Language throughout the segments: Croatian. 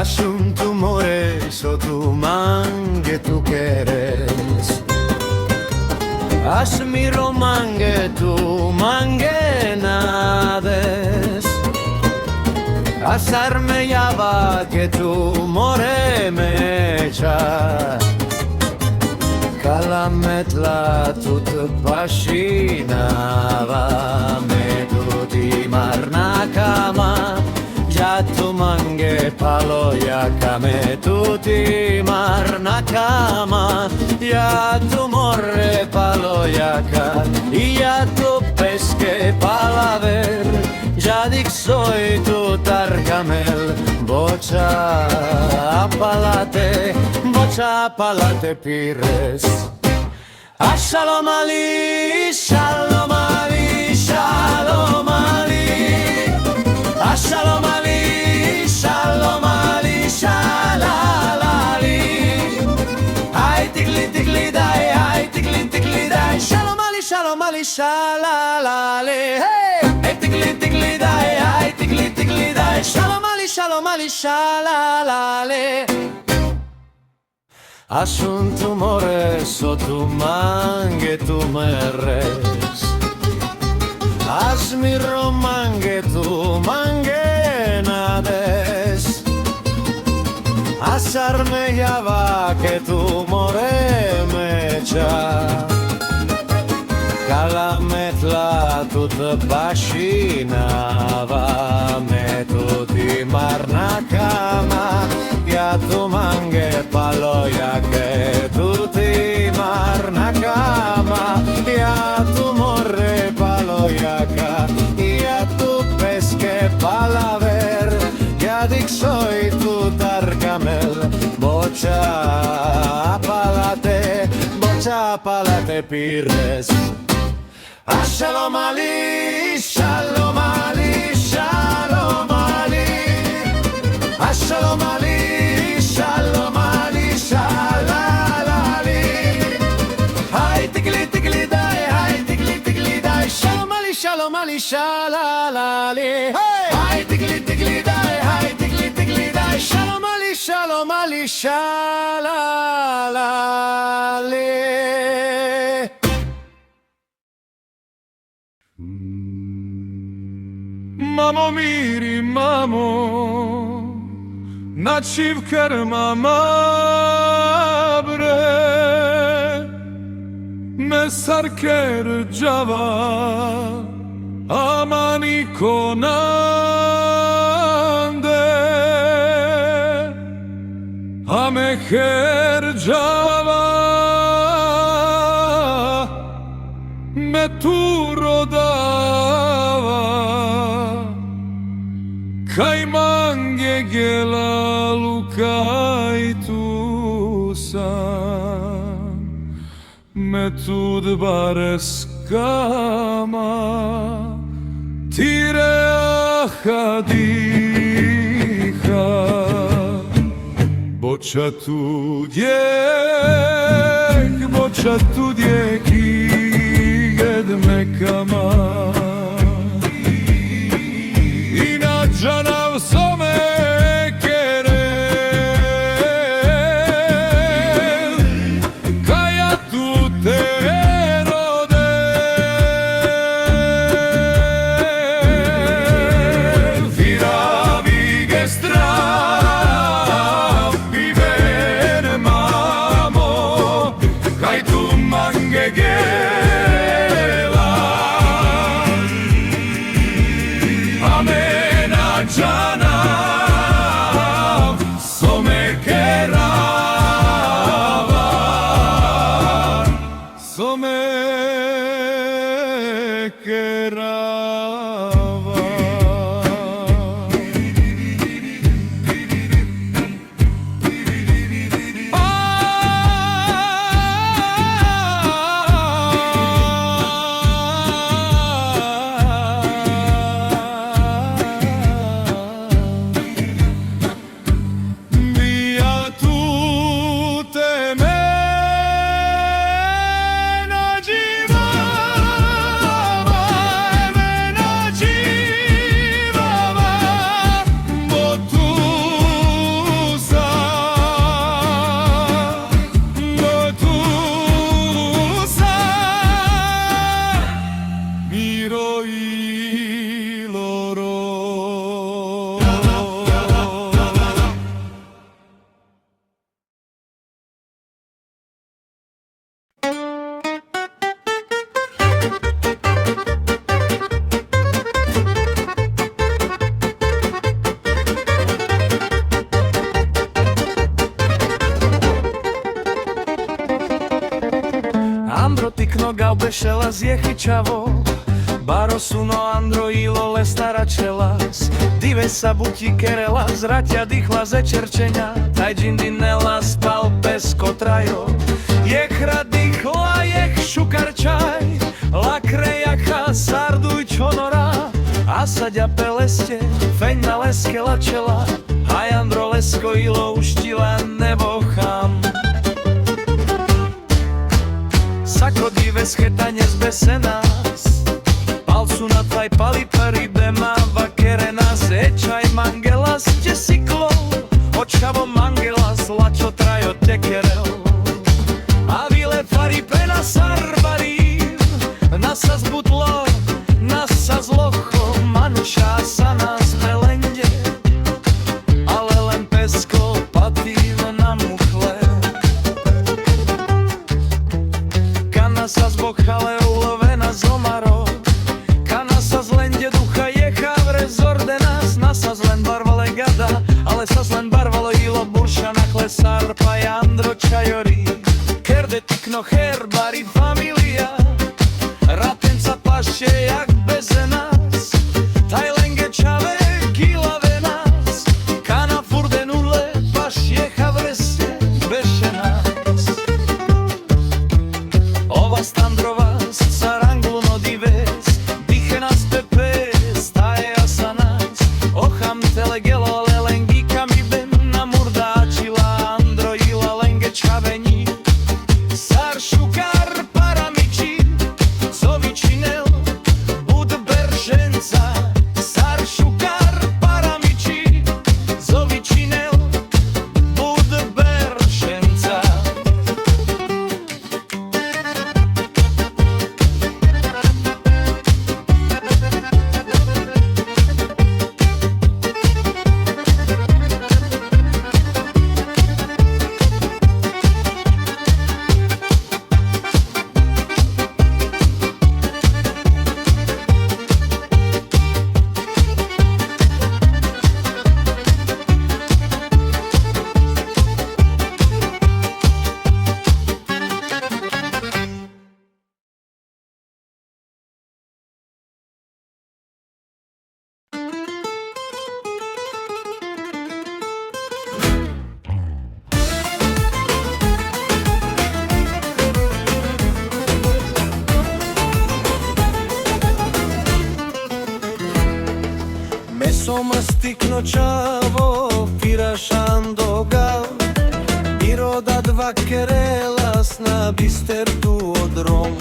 Asunto mores o tu mangue tu quieres. As mi romangue tu mangue nades. Asarme yava que tu more me echa. Kalametla tut pashinava me tuti marna kama. Ja tu mange paloja kame tuti marna kama. Ja tu more palojaka i ja tu peske palaver. Ja dik soy tu tarkamel bocha apalate pires. Shalom Ali, Shalom Ali, Shalom Ali. Shalom Ali, Shalom Ali, Shalalali. Ay tigli dai, ay tigli dai. Shalom Ali, Shalom Ali, Shalalali. Hey, ay tigli dai, ay tigli dai. Shalom Ali, Shalom Ali, Shalalali. Asunto mores o tu mangue tu meres. As mi romangue tu mangue nades. Asarme yava que tu more mecha. Kalametla tut pashinava me tuti marna kama. Ja tu mange paloja que tuti marna kama. Ja tu more palojaka ja tu peske palaver. Ja dik soy tu tarkamel bocha apalate pires. Shalom Ali, Shalom Ali, Shalom Ali. Shalom Ali, Shalom Ali, Shalalali. Hay tigli dai, hay tigli dai. Shalom Ali, Shalom Ali, Shalalali. Hay tigli dai, hay tigli dai. Shalom Ali, Shalom Ali, Shalalali. Mamo miri mamo, na čivkar mama bre, me sarker java, amani konande, ame her java, me tu rodava. Kaj mange gela lukaj tu sam, me tud bares kama, tire ahadiha, boča tu djek i jedme kama. Janav some kerel, kaja tu te rodel. Viravi gestrav, viven mamo, kaj tu mange gela. Amen. Janav some kerava, some kerava. čavo, baro suno androilo le staračelas, dive sa buti kerela, zratia dychla zečerčenia, taj džindinela spal pesko trajo, jehra dychla, jeh šukarčaj, lakrejacha sarduj čonora, a saďa peleste, feň na leske lačela, a jandro lesko ilo uštila nebo chám. Sako dive schetanie zbese nás, palcu na tvaj palipari bema vakere nás, ečaj mangelas, te siklo, očavo mangelas, lačo trajo tekerel. A vile fari pena sarbarín, nasa zbutlo, nasa zlocho, manuša sa nás belende, ale len pesko patív na muchle. Kana sa zbochale ulovená zomaro, kana sa zlende ducha jecha v rezorde nás, nasa zlen barvale gada, ale sa zlen barvalo ilo burša na klesár pa jandro čajori. Kerde tikno herbari familia, ratenca paše jak beze nás, tajlenge čave kilave nás, kana furde nule paš jecha v reste beše nás. Ova standrova sarangluno dives, diche nás pepe, staje sa nás, ocham telegelo lelengi kami ben na murdačila, androila lenge čavení. Sar šukar paramiči, co vyčinel, bud berženca. Sar šukar paramiči, co vyčinel, bud berženca. Meso mastikno čavo, firašando gal, iroda dva kerelas na bister tu odrom.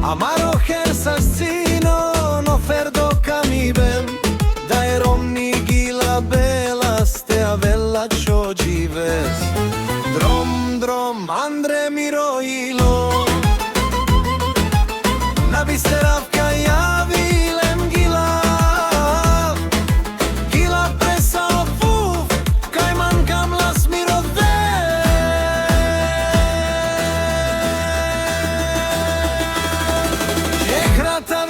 Amaro her sascino, no ferdo camibem, da je romni gila bela, ste avella čo gives. Drom, drom, andre miroilo, na bisteravka javilem gila, gila presa fuf, kaj mankam las mirove. Jehrata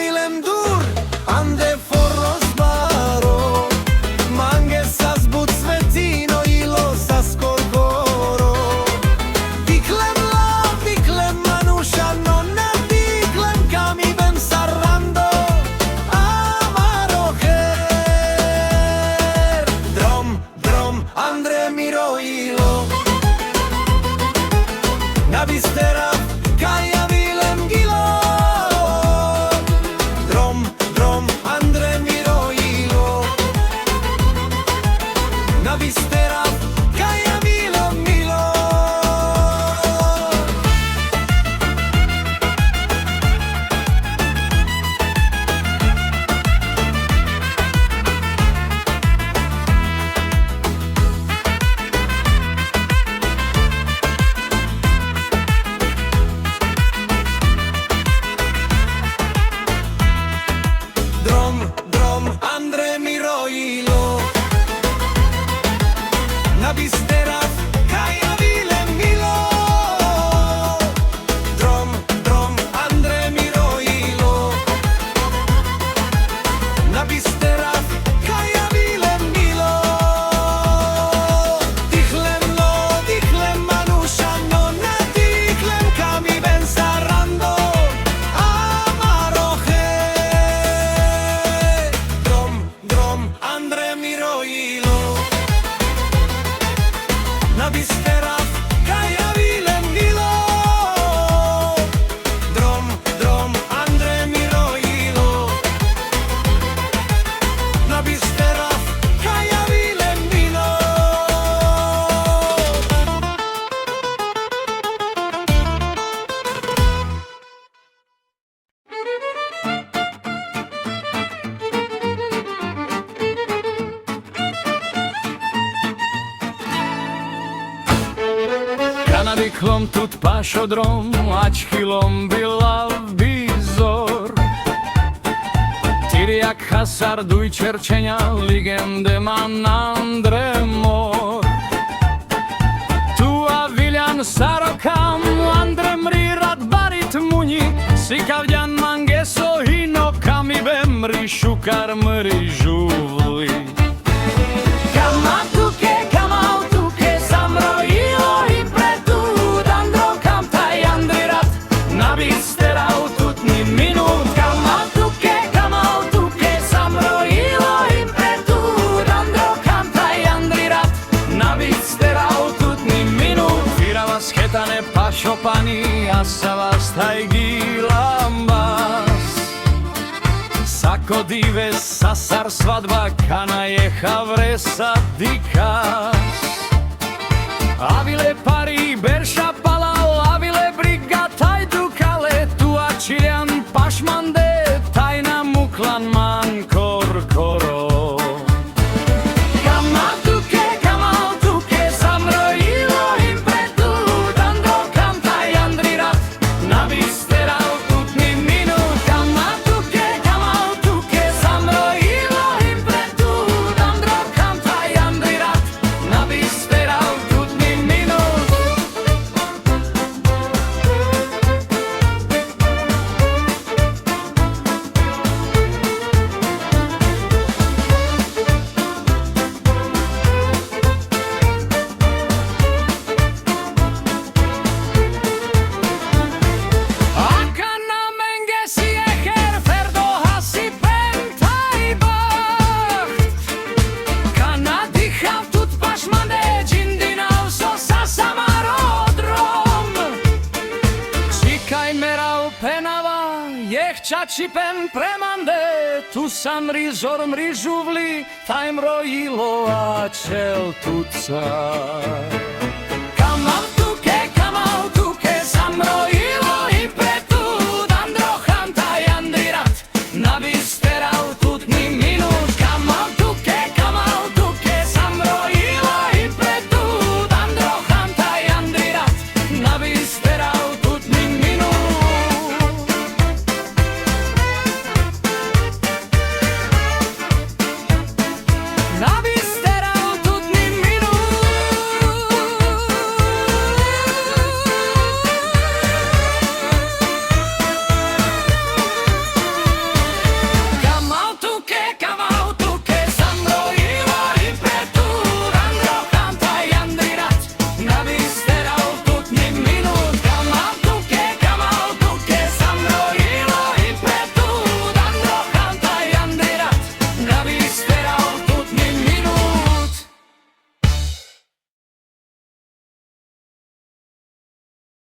Cyklom tut pašodrom, ať chylom byla bizor. Tyriak hasarduj čerčenia, legende man Andre Mor. Tu a Viljan sarokam, Andre mri rad barit muni, Sikavdjan mangeso hino kami bemri šukar mri žuvli. Kamatuke, kamautuke, samrojilo i pretud, Andro kam taj andrirat, nabisterau tut ni minut. Kamatuke, kamautuke, samrojilo i pretud, Andro kam taj andrirat, nabisterau tut ni minut. Firava schetane pašopani, a sa vas taj gilambas. Sako dive sasar svadba, kana je havresa dikas. Avile pari berša palal, avile briga taj dukale, tu a čiljan pašmande, tajna muklan man kor koro. Kamatuke, kamautuke, samrojilo im pretud, Andro kam taj andrirat, nabisterau tut ni minut. Kamatuke, kamautuke, samrojilo im pretud, Andro kam taj andrirat, nabisterau tut ni minut. Akana mengesi eher ferdo hasi pentai bacht. Kana dichav tut pašmande, džindinav so sa samarodrom. Čikaj merau penava, jeh čačipen premande, tu sam rizor mri žuvli, taj mrojilo a čel tuca.